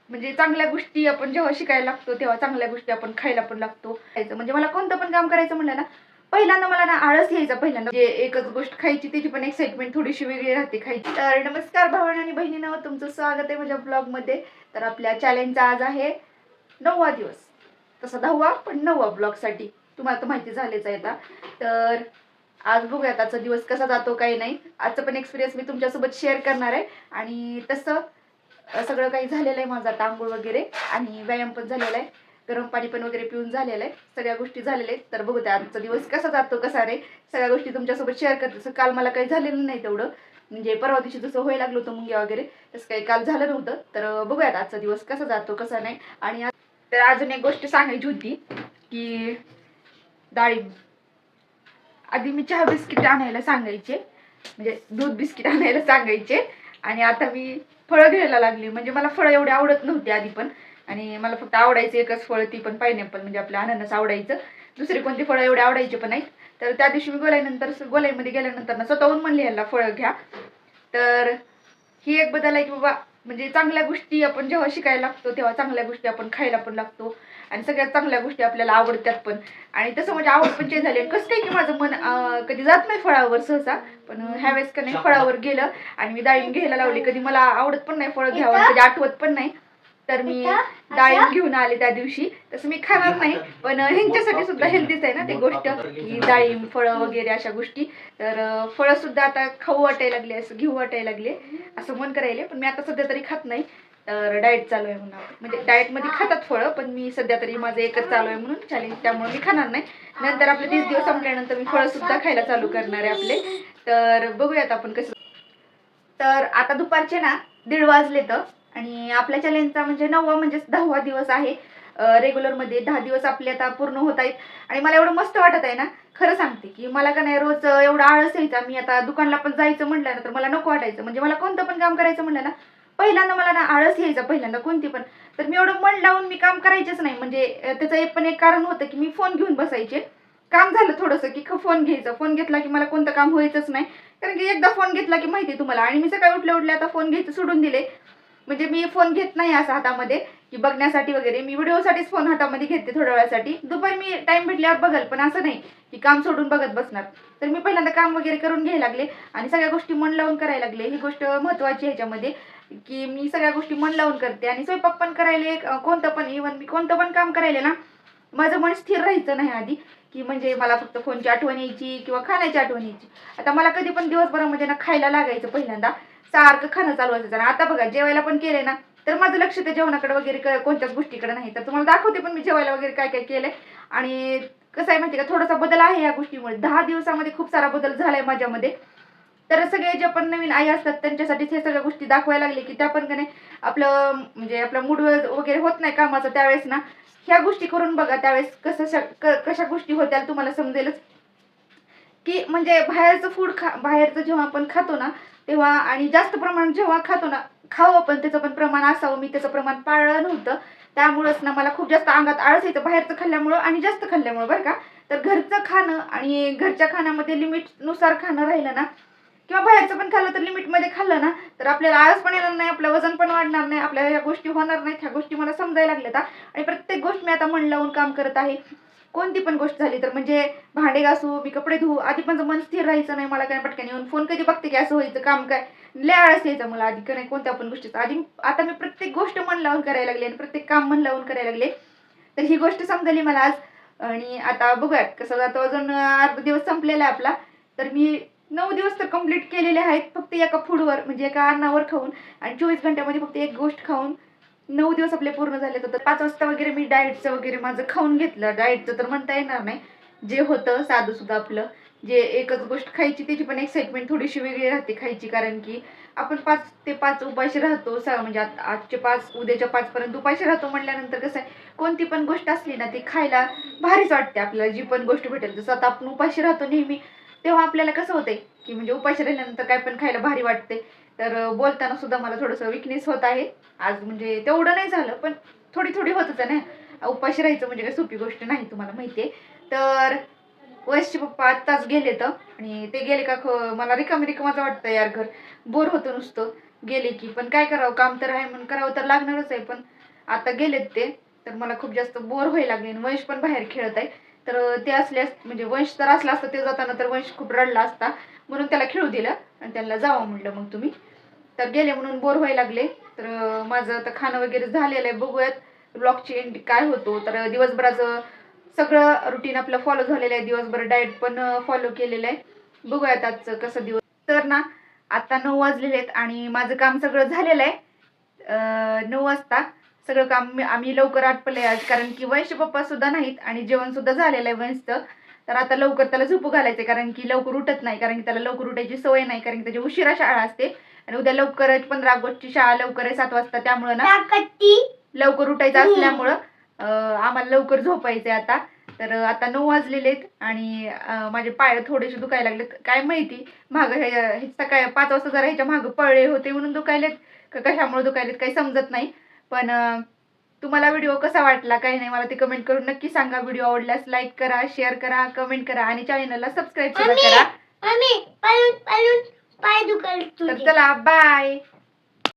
म्हणजे चांगल्या गोष्टी आपण जेव्हा शिकायला लागतो तेव्हा चांगल्या गोष्टी आपण खायला पण लागतो. म्हणजे मला कोणतं पण काम करायचं म्हणलं ना, पहिल्यांदा मला ना आळस यायचा. पहिल्यांदा जे एकच गोष्ट खायची त्याची पण एक्साइटमेंट थोडीशी वेगळी राहते खायची. तर नमस्कार भावांनो आणि बहिणींनो, तुमचं स्वागत आहे माझ्या ब्लॉगमध्ये. तर आपल्या चॅलेंजचा आज आहे 9वा दिवस, तसा 10वा पण 9वा ब्लॉगसाठी तुम्हाला तर माहिती झालेच आहे आता. तर आज बघूयात आजचा दिवस कसा जातो काही नाही. आजचा पण एक्सपिरियन्स मी तुमच्यासोबत शेअर करणार आहे. आणि तसं सगळं काही झालेलं आहे माझा, आंघोळ वगैरे आणि व्यायाम पण झालेला आहे, गरम पाणी पण वगैरे पिऊन झालेलं आहे, सगळ्या गोष्टी झालेल्या आहेत. तर बघू त्या आजचा दिवस कसा जातो कसा नाही, सगळ्या गोष्टी तुमच्यासोबत शेअर करते. तसं काल मला काही झालेलं नाही तेवढं, म्हणजे परवा दिवशी जसं व्हायला लागलो होतं मुंग्या वगैरे, तसं काही काल झालं नव्हतं. तर बघूयात आजचा दिवस कसा जातो कसा नाही. आणि तर अजून एक गोष्ट सांगायची होती की डाळिंब, आधी मी चहा बिस्किट आणायला सांगायचे, म्हणजे दूध बिस्किट आणायला सांगायचे, आणि आता मी फळं घ्यायला लागली. म्हणजे मला फळं एवढी आवडत नव्हती आधी पण, आणि मला फक्त आवडायचं एकच फळ, ती पण पायनॅपल, म्हणजे आपलं अननस आवडायचं. दुसरी कोणती फळं एवढे आवडायचे पण नाहीत. तर त्या दिवशी मी गोल्यामध्ये गेल्यानंतर ना स्वतःहून म्हणले ह्याला फळं घ्या. तर ही एक बदल आहे की बाबा, म्हणजे चांगल्या गोष्टी आपण जेव्हा शिकायला लागतो तेव्हा चांगल्या गोष्टी आपण खायला पण लागतो, आणि सगळ्यात चांगल्या गोष्टी आपल्याला आवडतात पण. आणि तसं म्हणजे आवड पण चेंज झाली. कसं काय की माझं मन कधी जात नाही फळावर सहसा, पण ह्यावेळेस का नाही फळावर गेलं आणि मी डाळिंब घ्यायला लावली. कधी मला आवडत पण नाही फळं घ्यावं, कधी आठवत पण नाही, तर मी डाळिंब घेऊन आले त्या दिवशी. तसं मी खाणार नाही, पण ह्यांच्यासाठी सुद्धा हेल्दीच आहे ना ती गोष्ट, की डाळिंब फळं वगैरे अशा गोष्टी. तर फळं सुद्धा आता खाऊ वाटायला लागले, असं घेऊ वाटायला लागले, असं मन करायले. पण मी आता सध्या तरी खात नाही, तर डाएट चालू आहे म्हणून. म्हणजे डाएटमध्ये खातात फळं, पण मी सध्या तरी माझं एकच चालू आहे म्हणून चॅलेंज, त्यामुळे मी खाणार नाही. नंतर आपले 30 दिवस संपल्यानंतर मी फळं सुद्धा खायला चालू करणार आहे आपले. तर बघूयात आपण कसं. तर आता दुपारचे ना 1:30 वाजले तर, आणि आपल्या चॅलेंजचा म्हणजे 9वा म्हणजे 10वा दिवस आहे. रेग्युलरमध्ये 10 दिवस आपले आता पूर्ण होत आहेत. आणि मला एवढं मस्त वाटत आहे ना, खरं सांगते की मला का नाही रोज एवढा आळस यायचा. मी आता दुकानला पण जायचं म्हटलं ना तर मला नको वाटायचं. म्हणजे मला कोणतं पण काम करायचं म्हटलं ना, पहिल्यांदा मला ना आळस यायचा, पहिल्यांदा कोणती पण. तर मी एवढं मन लावून मी काम करायचेच नाही. म्हणजे त्याचं एक पण एक कारण होतं की मी फोन घेऊन बसायचे. काम झालं थोडंसं की फोन घ्यायचं, फोन घेतला की मला कोणतं काम व्हायचंच नाही. कारण की एकदा फोन घेतला की माहिती आहे तुम्हाला. आणि मी सकाळी उठल्या आता फोन घ्यायचं सोडून दिले. म्हणजे मी फोन घेत नाही असं हातामध्ये की बघण्यासाठी वगैरे, मी व्हिडिओसाठीच फोन हातामध्ये घेते थोड्या वेळासाठी. दुपारी मी टाइम भेटल्यावर बघल, पण असं नाही की काम सोडून बघत बसणार. तर मी पहिल्यांदा काम वगैरे करून घ्यायला लागले आणि सगळ्या गोष्टी मन लावून करायला लागले. ही गोष्ट महत्त्वाची आहे ह्याच्यामध्ये, की मी सगळ्या गोष्टी मन लावून करते. आणि स्वयंपाक पण करायला, कोणतं पण इव्हन मी कोणतं पण काम करायला ना, माझं मन स्थिर राहायचं नाही आधी, की म्हणजे मला फक्त फोनची आठवण यायची किंवा खाण्याची आठवण यायची. आता मला कधी पण दिवसभरामध्ये ना खायला लागायचं, पहिल्यांदा सारखं खाणं चालू असायचं. आणि आता बघा जेवायला पण केलंय ना, तर माझं लक्ष त्या जेवणाकडे वगैरे कोणत्याच गोष्टीकडे नाही. तर तुम्हाला दाखवते पण मी जेवायला वगैरे काय काय केलंय. आणि कसं आहे माहिती का, थोडासा बदल आहे या गोष्टीमुळे. 10 दिवसामध्ये खूप सारा बदल झालाय माझ्यामध्ये. तर सगळे जे पण नवीन आई असतात त्यांच्यासाठीच हे सगळ्या गोष्टी दाखवायला लागले, की त्या पण का नाही आपलं म्हणजे आपला मूड वगैरे होत नाही कामाचा त्यावेळेस ना, ह्या गोष्टी करून बघा. त्यावेळेस कशा गोष्टी होत्या तुम्हाला समजेलच, की म्हणजे बाहेरचं फूड बाहेरचं जेव्हा आपण खातो ना तेव्हा, आणि जास्त प्रमाणात जेव्हा खातो ना, खावं पण त्याचं पण प्रमाण असावं. मी त्याचं प्रमाण पाळलं नव्हतं, त्यामुळेच ना मला खूप जास्त अंगात आळस येतं बाहेरचं खाल्ल्यामुळं आणि जास्त खाल्ल्यामुळं बरं का. तर घरचं खाणं आणि घरच्या खाण्यामध्ये लिमिटनुसार खाणं राहिलं ना, किंवा बाहेरचं पण खाल्लं तर लिमिटमध्ये खाल्लं ना, तर आपल्याला आळस पण येणार नाही, आपलं वजन पण वाढणार नाही, आपल्याला ह्या गोष्टी होणार नाहीत. ह्या गोष्टी मला समजायला लागल्यात. आणि प्रत्येक गोष्ट मी आता मन लावून काम करत आहे. कोणती पण गोष्ट झाली तर, म्हणजे भांडे घासू, मी कपडे धुवू, आधी पण मन स्थिर राहायचं नाही. मला काय पटकन येऊन फोन कधी बघते की असं व्हायचं काम, काय लय आळस यायचा मला आधी का नाही कोणत्या पण गोष्टीचा आधी. आता मी प्रत्येक गोष्ट मन लावून करायला लागले आणि प्रत्येक काम मन लावून करायला लागले. तर ही गोष्ट समजली मला आज. आणि आता बघूयात कसं जातो. अजून अर्धा दिवस संपलेला आहे आपला. तर मी 9 दिवस तर कंप्लीट केलेले आहेत, फक्त एका फूडवर म्हणजे एका अन्नावर खाऊन, आणि 24 घंट्यामध्ये फक्त एक गोष्ट खाऊन 9 दिवस आपले पूर्ण झाले. तर 5 वाजता वगैरे मी डाएटचं वगैरे माझं खाऊन घेतलं. डाएटचं तर म्हणता येणार नाही, जे होतं साधं सुद्धा आपलं, जे एकच गोष्ट खायची त्याची पण एक्साइटमेंट थोडीशी वेगळी राहते खायची. कारण की आपण 5 ते 5 उपाशी राहतो. म्हणजे आजचे 5 उद्याच्या 5 पर्यंत उपाशी राहतो म्हटल्यानंतर कसं आहे, कोणती पण गोष्ट असली ना ती खायला भारीच वाटते आपल्याला. जी पण गोष्ट भेटेल, जसं आता आपण उपाशी राहतो नेहमी, तेव्हा आपल्याला कसं होतंय की म्हणजे उपाशी राहिल्यानंतर काय पण खायला भारी वाटते. तर बोलताना सुद्धा मला थोडंसं विकनेस होत आहे आज. म्हणजे तेवढं नाही झालं, पण थोडी थोडी होत होतं ना. उपाशी राहायचं म्हणजे काय सोपी गोष्ट नाही, तुम्हाला माहिती आहे. तर वयसचे पप्पा आत्ताच गेले तर, आणि ते गेले का मला रिकामं वाटतं यार. घर बोर होतं नुसतं गेले की. पण काय करावं, काम तर आहे म्हणून करावं तर लागणारच आहे. पण आता गेलेत ते. तर मला खूप जास्त बोर व्हायला लागले. वंश पण बाहेर खेळत आहे. तर ते असल्यास म्हणजे वंश तर असला असता ते जाताना तर वंश खूप रडला असता, म्हणून त्याला खेळू दिलं आणि त्याला जावं म्हटलं मग तुम्ही. तर गेले म्हणून बोर व्हायला लागले. तर माझं आता खाणं वगैरे झालेलं आहे. बघूयात ब्लॉगची एंड काय होतो. तर दिवसभराचं सगळं रुटीन आपलं फॉलो झालेलं आहे. दिवसभर डाएट पण फॉलो केलेलं आहे. बघूयात आजचं कसं दिवस. तर ना आता 9 वाजलेले आहेत आणि माझं काम सगळं झालेलं आहे. 9 वाजता सगळं काम आम्ही लवकर आटपले आज, कारण की वंश पप्पा सुद्धा नाहीत आणि जेवण सुद्धा झालेलं आहे वंशचं. तर आता लवकर त्याला झोपू घालायचं, कारण की लवकर उठत नाही, कारण की त्याला लवकर उठायची सवय नाही, कारण की त्याची उशिरा शाळा असते आणि उद्या लवकर 15 ऑगस्टची शाळा लवकर आहे 7 वाजता. त्यामुळं ना लवकर उठायचं असल्यामुळं आम्हाला लवकर झोपायचंय आता. तर आता 9 वाजलेले आहेत आणि माझे पाय थोडेसे दुखायला लागलेत. काय माहिती मागं हे सकाळी 5 वाजता जरा ह्याच्या मागं पळले होते म्हणून दुखायलेत का कशामुळे दुखायलेत काही समजत नाही. पण तुम्हाला व्हिडिओ कसा वाटला काही नाही मला ते कमेंट करून नक्की सांगा. व्हिडिओ आवडल्यास लाईक करा, शेअर करा, कमेंट करा आणि चॅनलला सबस्क्राईब सुद्धा करा. तर चला बाय.